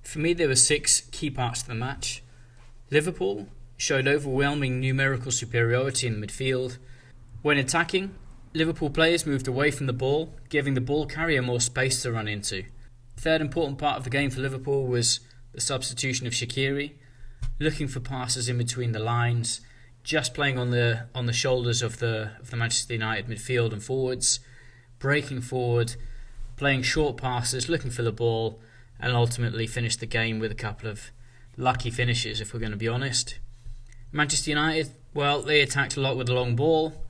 For me, there were 6 key parts to the match. Liverpool showed overwhelming numerical superiority in midfield. When attacking, Liverpool players moved away from the ball, giving the ball carrier more space to run into. The third important part of the game for Liverpool was the substitution of Shaqiri, looking for passes in between the lines, just playing on the shoulders of the Manchester United midfield and forwards, breaking forward, playing short passes, looking for the ball, and ultimately finished the game with a couple of lucky finishes, if we're going to be honest. Manchester United, well, they attacked a lot with the long ball.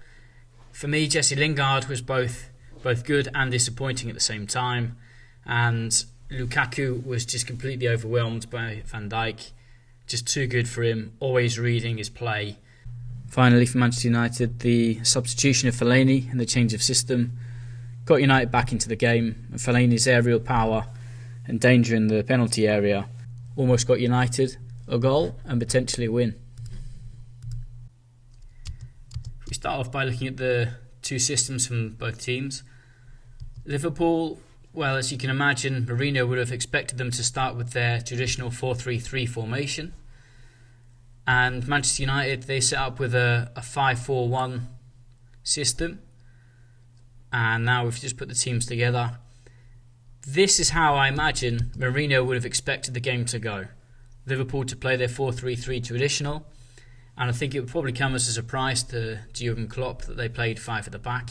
For me, Jesse Lingard was both good and disappointing at the same time, and Lukaku was just completely overwhelmed by Van Dijk. Just too good for him, always reading his play. Finally, for Manchester United, the substitution of Fellaini and the change of system got United back into the game, and Fellaini's aerial power and danger in the penalty area almost got United a goal and potentially a win. We start off by looking at the 2 systems from both teams. Liverpool, well, as you can imagine, Mourinho would have expected them to start with their traditional 4-3-3 formation. And Manchester United, they set up with a 5-4-1 system. And now we've just put the teams together. This is how I imagine Mourinho would have expected the game to go. Liverpool to play their 4-3-3 traditional. And I think it would probably come as a surprise to Jurgen Klopp that they played 5 at the back.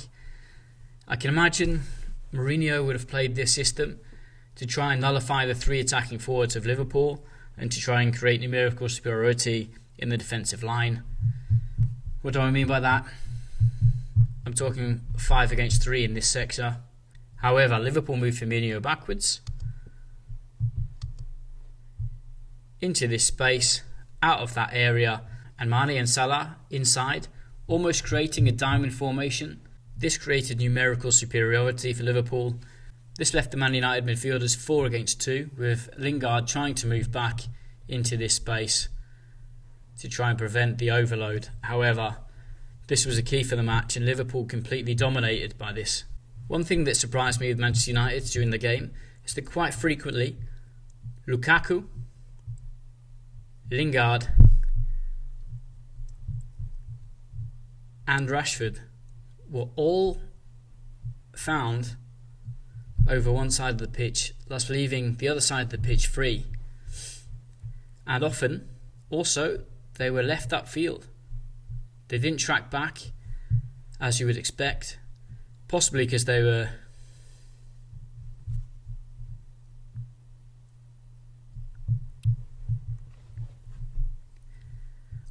I can imagine Mourinho would have played this system to try and nullify the 3 attacking forwards of Liverpool and to try and create numerical superiority in the defensive line. What do I mean by that? I'm talking 5 against 3 in this sector. However, Liverpool moved Firmino backwards into this space, out of that area, and Mane and Salah inside, almost creating a diamond formation. This created numerical superiority for Liverpool. This left the Man United midfielders 4 against 2, with Lingard trying to move back into this space to try and prevent the overload. However, this was a key for the match, and Liverpool completely dominated by this. One thing that surprised me with Manchester United during the game is that quite frequently Lukaku, Lingard and Rashford were all found over one side of the pitch, thus leaving the other side of the pitch free. And often, also, they were left upfield. They didn't track back, as you would expect, possibly because they were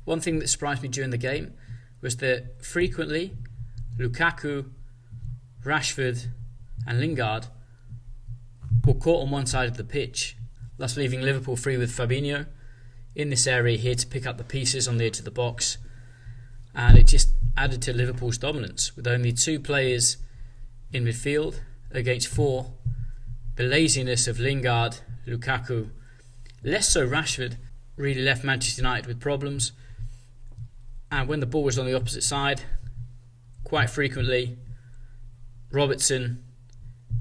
One thing that surprised me during the game was that frequently Lukaku, Rashford and Lingard were caught on one side of the pitch, thus leaving Liverpool free with Fabinho in this area here to pick up the pieces on the edge of the box. And it just added to Liverpool's dominance, with only 2 players in midfield against 4. The laziness of Lingard, Lukaku, less so Rashford, really left Manchester United with problems. And when the ball was on the opposite side, quite frequently Robertson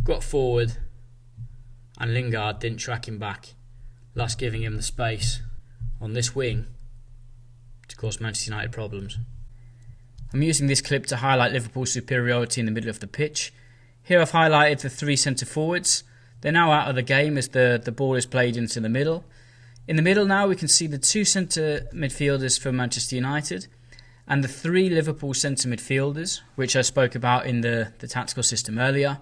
got forward and Lingard didn't track him back, thus giving him the space on this wing to cause Manchester United problems. I'm using this clip to highlight Liverpool's superiority in the middle of the pitch. Here I've highlighted the 3 centre forwards. They're now out of the game as the ball is played into the middle. In the middle now we can see the 2 centre midfielders for Manchester United and the 3 Liverpool centre midfielders, which I spoke about in the tactical system earlier.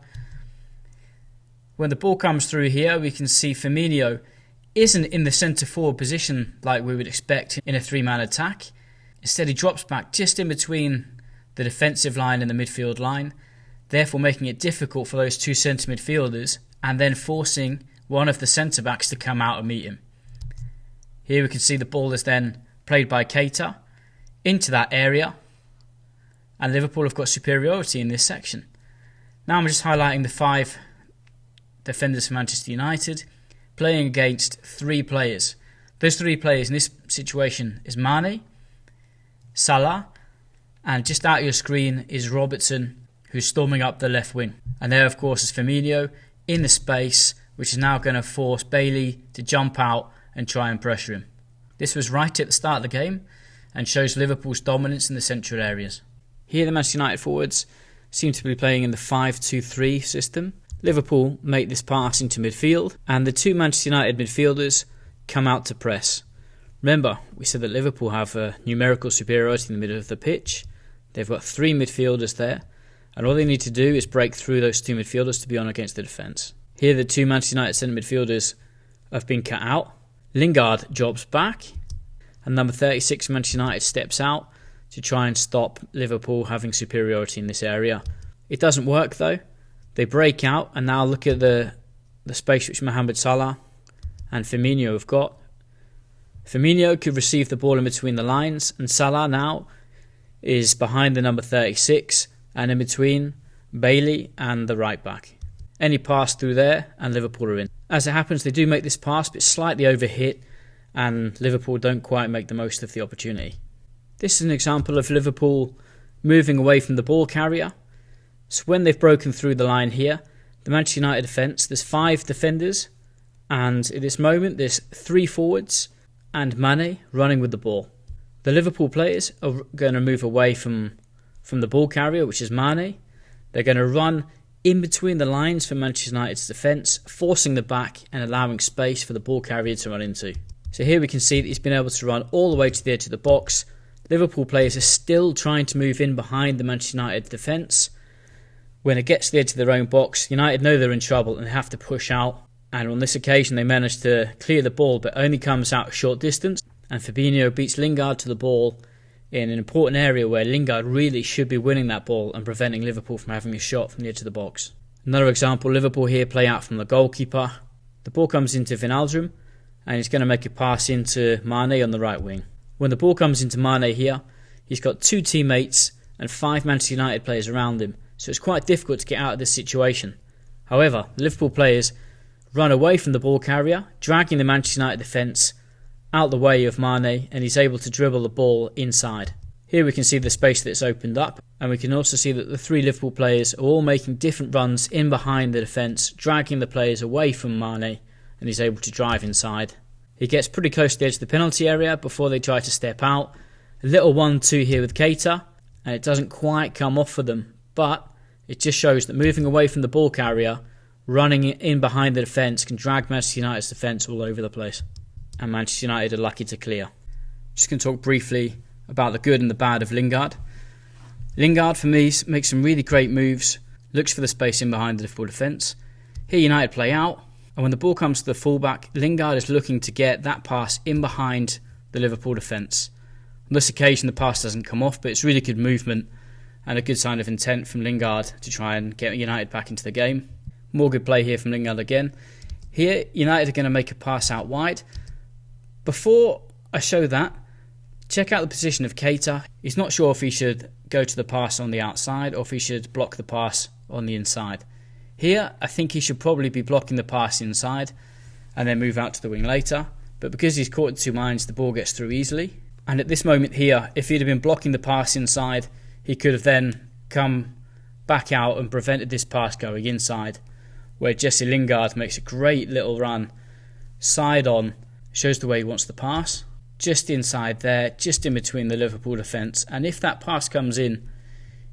When the ball comes through here, we can see Firmino isn't in the centre forward position like we would expect in a 3-man attack. Instead, he drops back just in between the defensive line and the midfield line, therefore making it difficult for those 2 centre midfielders and then forcing one of the centre backs to come out and meet him. Here we can see the ball is then played by Keita into that area, and Liverpool have got superiority in this section. Now I'm just highlighting the 5 defenders for Manchester United playing against 3 players. Those 3 players in this situation is Mane, Salah, and just out of your screen is Robertson, who's storming up the left wing. And there of course is Firmino in the space which is now going to force Bailey to jump out and try and pressure him. This was right at the start of the game and shows Liverpool's dominance in the central areas. Here the Manchester United forwards seem to be playing in the 5-2-3 system. Liverpool make this pass into midfield and the two Manchester United midfielders come out to press. Remember, we said that Liverpool have a numerical superiority in the middle of the pitch. They've got three midfielders there, and all they need to do is break through those two midfielders to be on against the defence. Here the two Manchester United centre midfielders have been cut out. Lingard drops back, and number 36 Manchester United steps out to try and stop Liverpool having superiority in this area. It doesn't work though. They break out, and now look at the space which Mohamed Salah and Firmino have got. Firmino could receive the ball in between the lines, and Salah now is behind the number 36 and in between Bailey and the right back. Any pass through there and Liverpool are in. As it happens, they do make this pass, but slightly overhit, and Liverpool don't quite make the most of the opportunity. This is an example of Liverpool moving away from the ball carrier. So when they've broken through the line here, the Manchester United defence, there's 5 defenders, and at this moment there's 3 forwards and Mane running with the ball. The Liverpool players are going to move away from the ball carrier, which is Mane. They're going to run in between the lines for Manchester United's defence, forcing the back and allowing space for the ball carrier to run into. So here we can see that he's been able to run all the way to the edge of the box. Liverpool players are still trying to move in behind the Manchester United defence. When it gets to the edge of their own box, United know they're in trouble and they have to push out. And on this occasion they manage to clear the ball, but only comes out a short distance. And Fabinho beats Lingard to the ball in an important area where Lingard really should be winning that ball and preventing Liverpool from having a shot from the edge of the box. Another example, Liverpool here play out from the goalkeeper. The ball comes into Wijnaldum and he's going to make a pass into Mane on the right wing. When the ball comes into Mane here, he's got 2 teammates and 5 Manchester United players around him, so it's quite difficult to get out of this situation. However, the Liverpool players run away from the ball carrier, dragging the Manchester United defence out the way of Mane, and he's able to dribble the ball inside. Here we can see the space that's opened up, and we can also see that the 3 Liverpool players are all making different runs in behind the defence, dragging the players away from Mane, and he's able to drive inside. He gets pretty close to the edge of the penalty area before they try to step out. A little 1-2 here with Keita, and it doesn't quite come off for them, but it just shows that moving away from the ball carrier, running in behind the defence can drag Manchester United's defence all over the place. And Manchester United are lucky to clear. Just going to talk briefly about the good and the bad of Lingard. Lingard, for me, makes some really great moves, looks for the space in behind the Liverpool defence. Here United play out, and when the ball comes to the fullback, Lingard is looking to get that pass in behind the Liverpool defence. On this occasion the pass doesn't come off, but it's really good movement and a good sign of intent from Lingard to try and get United back into the game. More good play here from Lingard again. Here United are going to make a pass out wide. Before I show that, check out the position of Keita. He's not sure if he should go to the pass on the outside or if he should block the pass on the inside. Here, I think he should probably be blocking the pass inside and then move out to the wing later. But because he's caught in 2 minds, the ball gets through easily. And at this moment here, if he'd have been blocking the pass inside, he could have then come back out and prevented this pass going inside, where Jesse Lingard makes a great little run side on, shows the way he wants the pass, just inside there, just in between the Liverpool defence, and if that pass comes in,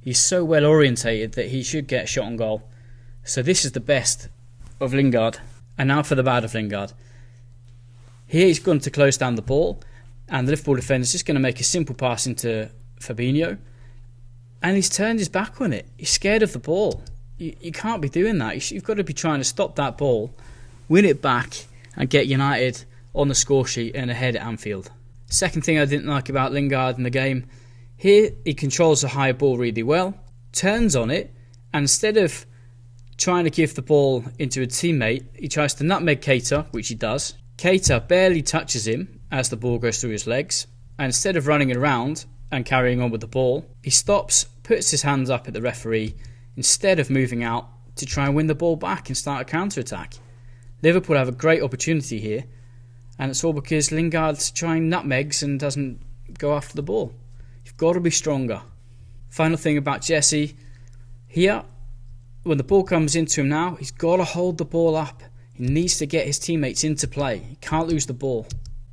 he's so well orientated that he should get a shot on goal. So this is the best of Lingard. And now for the bad of Lingard. Here he's going to close down the ball, and the Liverpool defender is just going to make a simple pass into Fabinho, and he's turned his back on it. He's scared of the ball. You can't be doing that. You've got to be trying to stop that ball, win it back, and get United on the score sheet and ahead at Anfield. Second thing I didn't like about Lingard in the game, here he controls the high ball really well, turns on it, and instead of trying to give the ball into a teammate, he tries to nutmeg Keita, which he does. Keita barely touches him as the ball goes through his legs, and instead of running it around and carrying on with the ball, he stops, puts his hands up at the referee, instead of moving out to try and win the ball back and start a counter-attack. Liverpool have a great opportunity here, and it's all because Lingard's trying nutmegs and doesn't go after the ball. You've got to be stronger. Final thing about Jesse, here, when the ball comes into him now, he's got to hold the ball up. He needs to get his teammates into play. He can't lose the ball.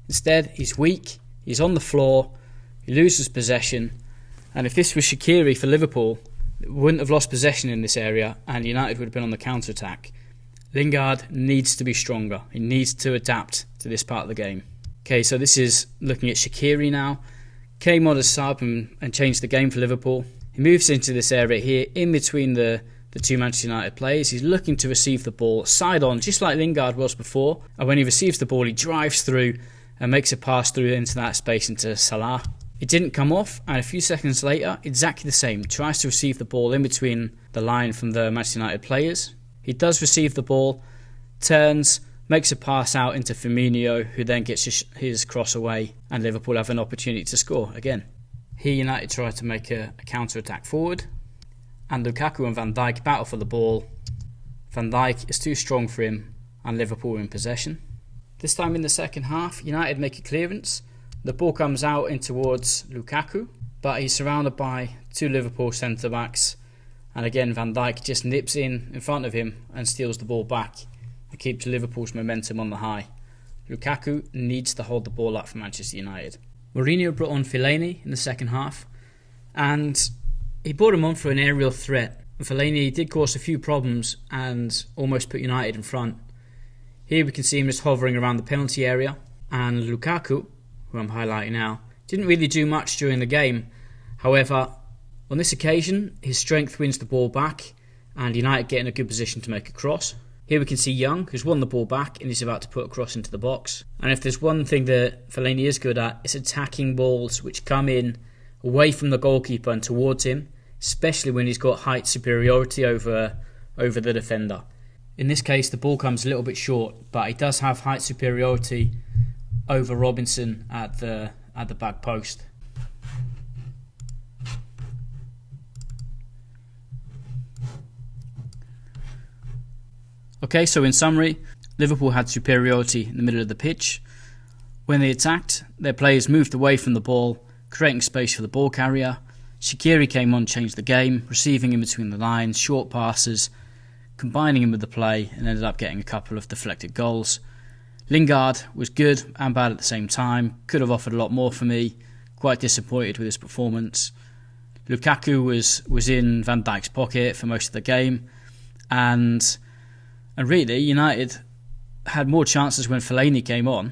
Instead, he's weak, he's on the floor, he loses possession, and if this was Shaqiri for Liverpool, we wouldn't have lost possession in this area and United would have been on the counter-attack. Lingard needs to be stronger. He needs to adapt to this part of the game. Okay, so this is looking at Shaqiri now. Came on as sub and changed the game for Liverpool. He moves into this area here in between the two Manchester United players. He's looking to receive the ball side on, just like Lingard was before. And when he receives the ball, he drives through and makes a pass through into that space into Salah. It didn't come off, and a few seconds later, exactly the same. Tries to receive the ball in between the line from the Manchester United players. He does receive the ball, turns, makes a pass out into Firmino, who then gets his cross away, and Liverpool have an opportunity to score again. Here United try to make a counter-attack forward, and Lukaku and Van Dijk battle for the ball. Van Dijk is too strong for him, and Liverpool are in possession. This time in the second half, United make a clearance. The ball comes out in towards Lukaku, but he's surrounded by two Liverpool centre-backs, and again Van Dijk just nips in front of him and steals the ball back and keeps Liverpool's momentum on the high. Lukaku needs to hold the ball up for Manchester United. Mourinho brought on Fellaini in the second half, and he brought him on for an aerial threat. Fellaini did cause a few problems and almost put United in front. Here we can see him just hovering around the penalty area, and Lukaku, who I'm highlighting now, didn't really do much during the game. However, on this occasion, his strength wins the ball back and United get in a good position to make a cross. Here we can see Young, who's won the ball back and is about to put a cross into the box. And if there's one thing that Fellaini is good at, it's attacking balls which come in away from the goalkeeper and towards him, especially when he's got height superiority over the defender. In this case, the ball comes a little bit short, but he does have height superiority over Robinson at the back post. Okay, so in summary, Liverpool had superiority in the middle of the pitch. When they attacked, their players moved away from the ball, creating space for the ball carrier. Shaqiri came on, changed the game, receiving in between the lines, short passes, combining him with the play, and ended up getting a couple of deflected goals. Lingard was good and bad at the same time, could have offered a lot more for me, quite disappointed with his performance. Lukaku was in Van Dijk's pocket for most of the game, and really United had more chances when Fellaini came on,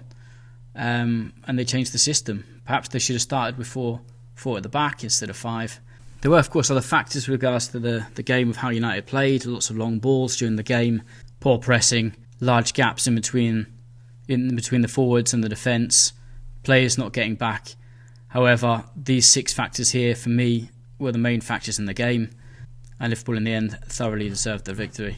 and they changed the system. Perhaps they should have started with four at the back instead of 5. There were of course other factors with regards to the game of how United played, lots of long balls during the game, poor pressing, large gaps in between the forwards and the defence, players not getting back. However, these 6 factors here for me were the main factors in the game, and Liverpool in the end thoroughly deserved the victory.